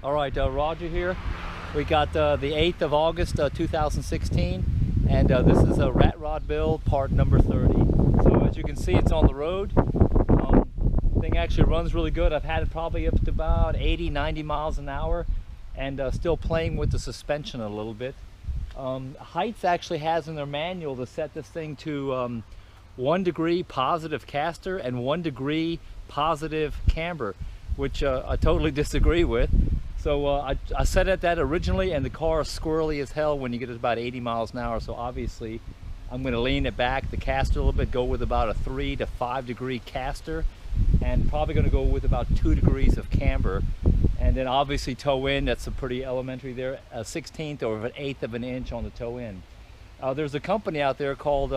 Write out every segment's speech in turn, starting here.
All right, Roger here. We got the 8th of August, 2016, and this is a rat rod build, part number 30. So as you can see, it's on the road. Thing actually runs really good. I've had it probably up to about 80, 90 miles an hour, and still playing with the suspension a little bit. Heights actually has in their manual to set this thing to 1 degree positive caster and 1 degree positive camber, which I totally disagree with. So I set it that originally, and the car is squirrely as hell when you get it about 80 miles an hour. So obviously I'm going to lean it back, the caster a little bit, go with about a 3 to 5 degree caster, and probably going to go with about 2 degrees of camber. And then obviously toe in, that's a pretty elementary there, a 1/16 or an 1/8 of an inch on the toe in. There's a company out there called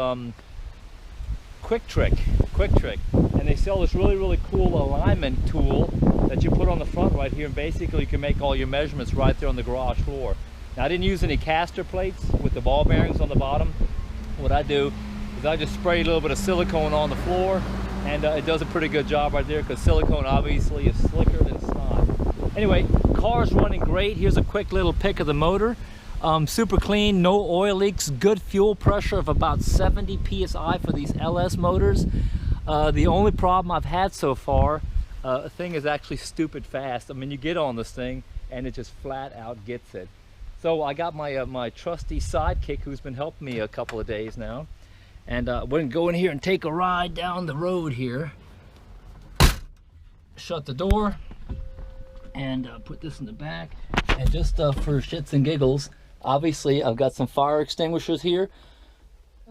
Quick Trick, and they sell this really cool alignment tool that you put on the front right here, and basically you can make all your measurements right there on the garage floor. Now, I didn't use any caster plates with the ball bearings on the bottom. What I do is I just spray a little bit of silicone on the floor, and it does a pretty good job right there, because silicone obviously is slicker than snot. Anyway, car's running great. Here's a quick little pic of the motor. Super clean, no oil leaks, good fuel pressure of about 70 psi for these LS motors. The only problem I've had so far, the thing is actually stupid fast. I mean, you get on this thing and it just flat out gets it. So I got my my trusty sidekick, who's been helping me a couple of days now, and we're gonna go in here and take a ride down the road here. Shut the door and put this in the back, and just for shits and giggles, obviously I've got some fire extinguishers here.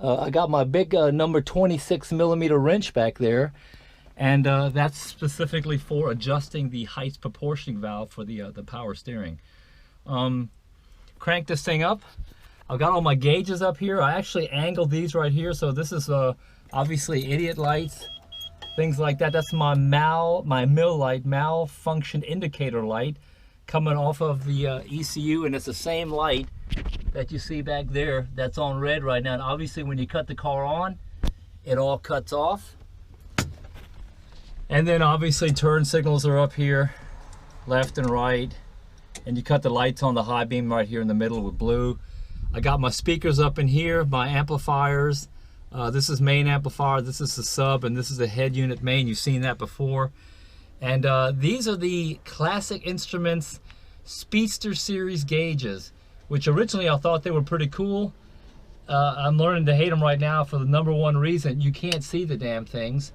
I got my big number 26 millimeter wrench back there, and that's specifically for adjusting the height proportioning valve for the power steering. Crank this thing up. I've got all my gauges up here. I actually angled these right here, so this is obviously idiot lights, things like that. That's my mill light, malfunction indicator light, coming off of the ECU, and it's the same light that you see back there that's on red right now. And obviously when you cut the car on, it all cuts off. And then obviously turn signals are up here, left and right, and you cut the lights on the high beam right here in the middle with blue. I got my speakers up in here, my amplifiers. This is main amplifier, this is the sub, and this is the head unit main. You've seen that before. And these are the Classic Instruments Speedster Series gauges, which originally I thought they were pretty cool. I'm learning to hate them right now for the number one reason: you can't see the damn things.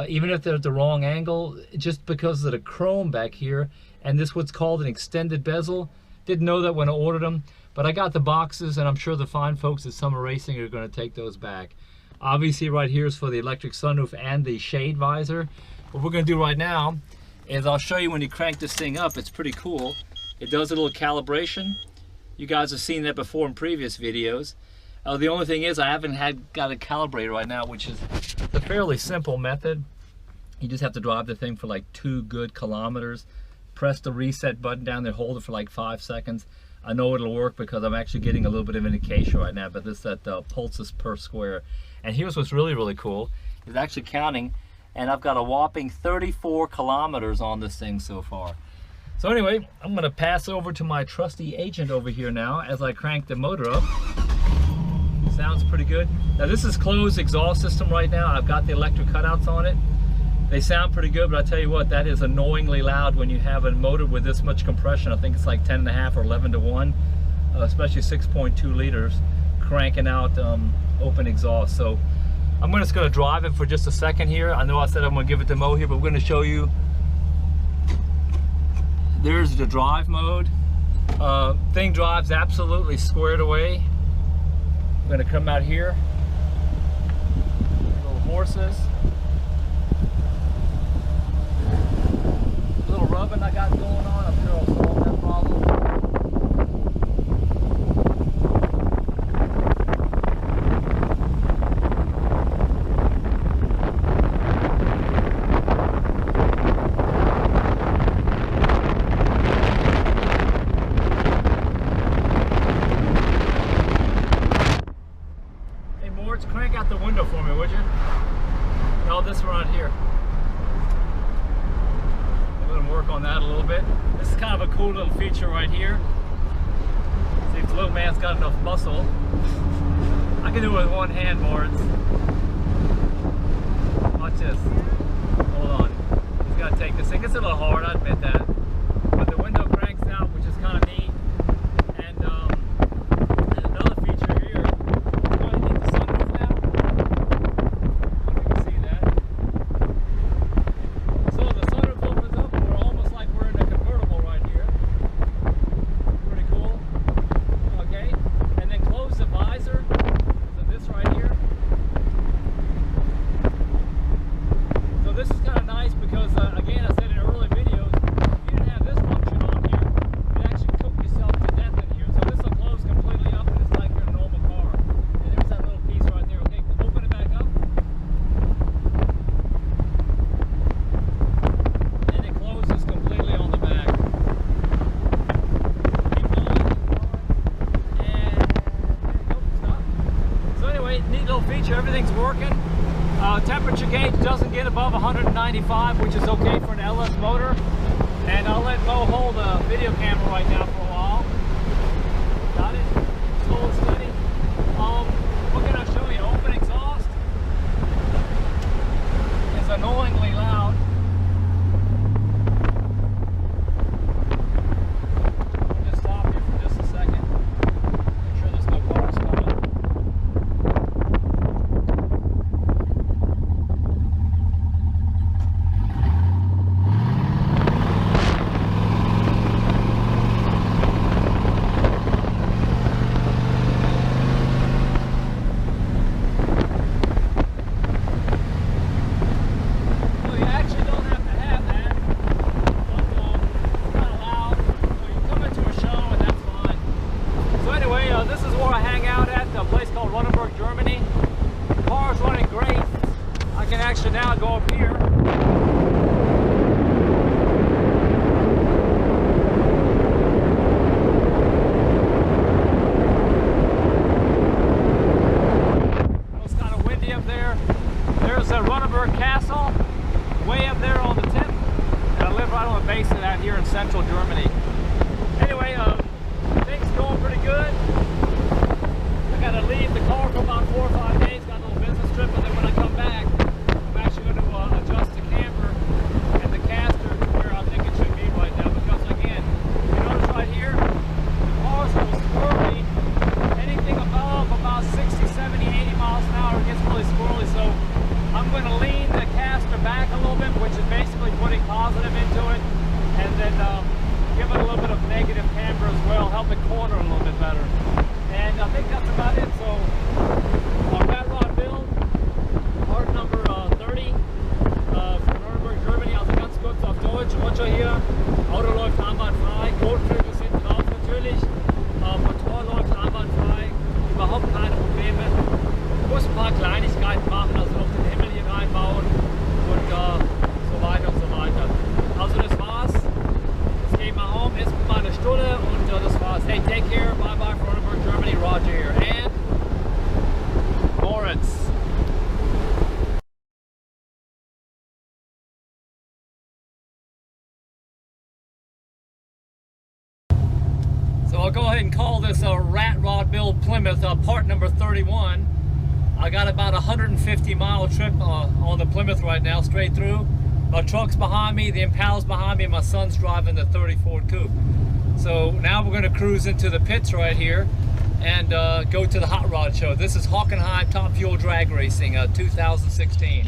Even if they're at the wrong angle, just because of the chrome back here, and this what's called an extended bezel. Didn't know that when I ordered them, but I got the boxes, and I'm sure the fine folks at Summer Racing are going to take those back. Obviously right here is for the electric sunroof and the shade visor. What we're going to do right now is I'll show you when you crank this thing up. It's pretty cool. It does a little calibration. You guys have seen that before in previous videos. The only thing is I haven't got a calibrator right now, which is a fairly simple method. You just have to drive the thing for like 2 good kilometers. Press the reset button down there, hold it for like 5 seconds. I know it'll work because I'm actually getting a little bit of indication right now, but this is at pulses per square. And here's what's really cool. It's actually counting, and I've got a whopping 34 kilometers on this thing so far. So anyway, I'm gonna pass over to my trusty agent over here now as I crank the motor up. Sounds pretty good. Now this is closed exhaust system right now. I've got the electric cutouts on it. They sound pretty good, but I tell you what, that is annoyingly loud when you have a motor with this much compression. I think it's like 10.5 or 11 to 1, especially 6.2 liters, cranking out open exhaust. So I'm just gonna drive it for just a second here. I know I said I'm gonna give it to Mo here, but we're gonna show you. There's the drive mode. Thing drives absolutely squared away. I'm gonna come out here. Little horses. Little rubbing I got going on. I'm sure I'll solve that problem. Crank out the window for me, would you? No, this one right here. I'm going to work on that a little bit. This This is kind of a cool little feature right here. See if the little man's got enough muscle. I can do it with one hand, Moritz. Watch this. Hold on. He's got to take this thing. It's a little hard, I admit that. But the window cranks out, which is kind of neat. And another feature here. You know, you need the sunroof now. You can see that. So the sunroof opens up, and we're almost like we're in a convertible right here. Pretty cool. Okay. And then close the visor. So this right here. So this is kind of nice because, again, I said in earlier videos, if you didn't have this function on here, you'd actually cook yourself to death in here. So this will close completely up, and it's like your normal car. And there's that little piece right there. Okay, open it back up. And it closes completely on the back. Keep going. And nope, stop. So anyway, neat little feature. Everything's working. Temperature gauge doesn't get above 195, which is okay for an LS motor. And I'll let Mo hold the video camera right now for a while. Got it? Slow and steady. What can I show you? Open exhaust is annoyingly loud. I'll just stop here for just a second. Make sure there's no cars coming. Actually now go up here. It's kind of windy up there. There's a Runneberg Castle way up there on the tip. And I live right on the base of that here in central Germany. Anyway, things going pretty good. I gotta leave the car for about 4 or 5 days, got a little business trip, and then when I come back, I'm actually going to adjust the camper and the caster to where I think it should be right now, because again, you notice right here, the car's a little squirrely. Anything above about 60, 70, 80 miles an hour gets really squirrely, so I'm going to lean the caster back a little bit, which is basically putting positive into it, and then give it a little bit of negative camber as well, help it corner a little bit better. And I think that's about it. So rat rod build, part number 30 von Nürnberg, Germany. Also ganz kurz auf Deutsch. Roger hier. Auto läuft einwandfrei. Kotflügel sind drauf natürlich. Motor läuft einwandfrei. Überhaupt keine Probleme. Ich muss ein paar Kleinigkeiten machen, also noch den Himmel hier reinbauen und so weiter und so weiter. Also das war's. Jetzt gehe ich mal home, esse mal eine Stunde und das war's. Hey, take care. Bye bye from Germany. Roger here. And Moritz. So I'll go ahead and call this a rat rod build Plymouth, part number 31. I got about a 150-mile trip on the Plymouth right now, straight through. My truck's behind me, the Impala's behind me, and my son's driving the 30 Ford Coupe. So now we're going to cruise into the pits right here and go to the Hot Rod Show. This is Hockenheim Top Fuel Drag Racing 2016.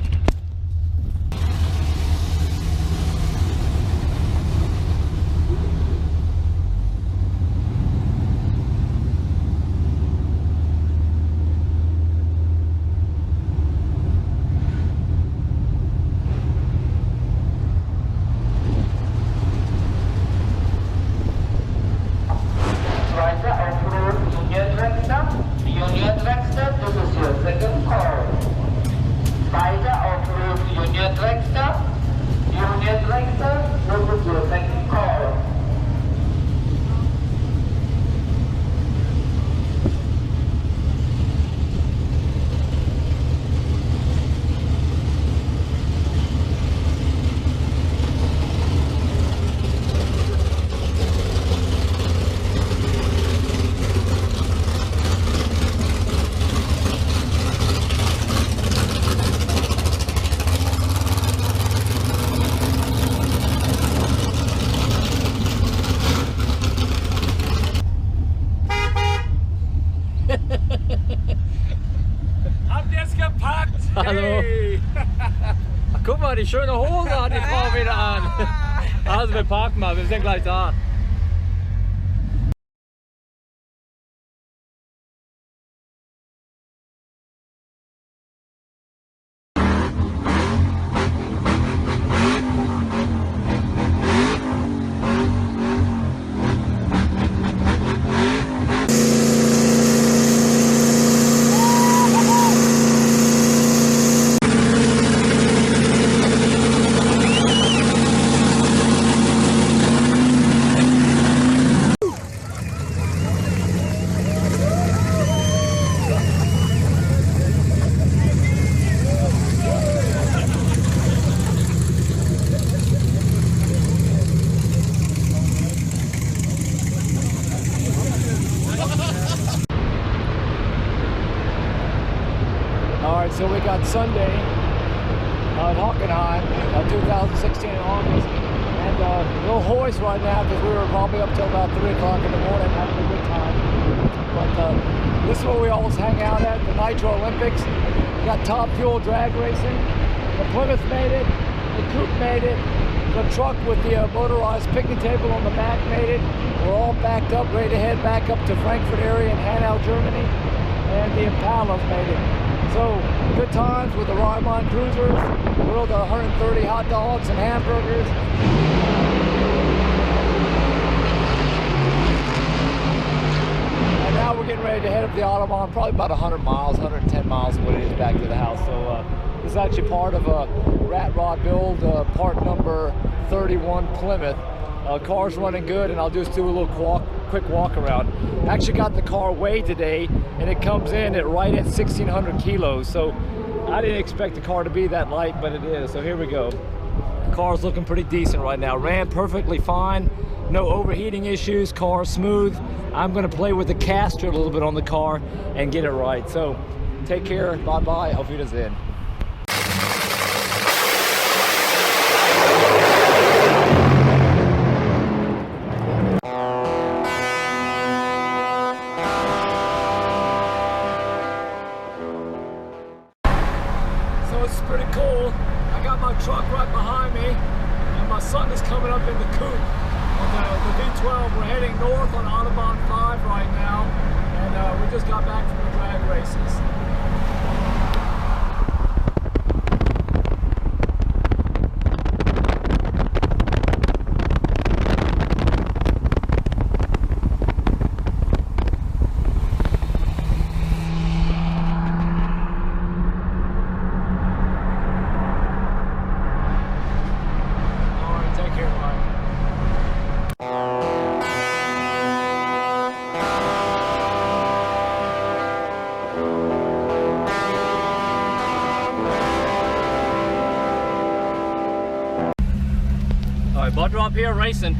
Union Dragster, this is your second call. Spider die schöne Hose hat die Frau wieder an. Also wir parken mal, wir sind gleich da. Alright, so we got Sunday at Hockenheim, 2016 in August, and a little hoist right now because we were probably up till about 3 o'clock in the morning having a good time. But this is where we always hang out at, the Nitro Olympics. We got Top Fuel drag racing. The Plymouth made it, the coupe made it, the truck with the motorized picnic table on the back made it. We're all backed up, ready to head back up to Frankfurt area in Hanau, Germany, and the Impalas made it. So, good times with the Rhineland cruisers, grilled 130 hot dogs and hamburgers. And now we're getting ready to head up the Autobahn, probably about 100 miles, 110 miles is what it is back to the house. So this is actually part of a rat rod build, part number 31 Plymouth. Car's running good, and I'll just do a little quick walk around. I actually got the car weighed today, and it comes in at right at 1,600 kilos. So I didn't expect the car to be that light, but it is. So here we go. The car's looking pretty decent right now. Ran perfectly fine. No overheating issues. Car smooth. I'm going to play with the caster a little bit on the car and get it right. So take care. Bye-bye. Auf Wiedersehen. It's pretty cool. I got my truck right behind me, and my son is coming up in the coupe on the V12. We're heading north on Autobahn 5 right now, and we just got back from the drag races. All right, butt drop here, racing.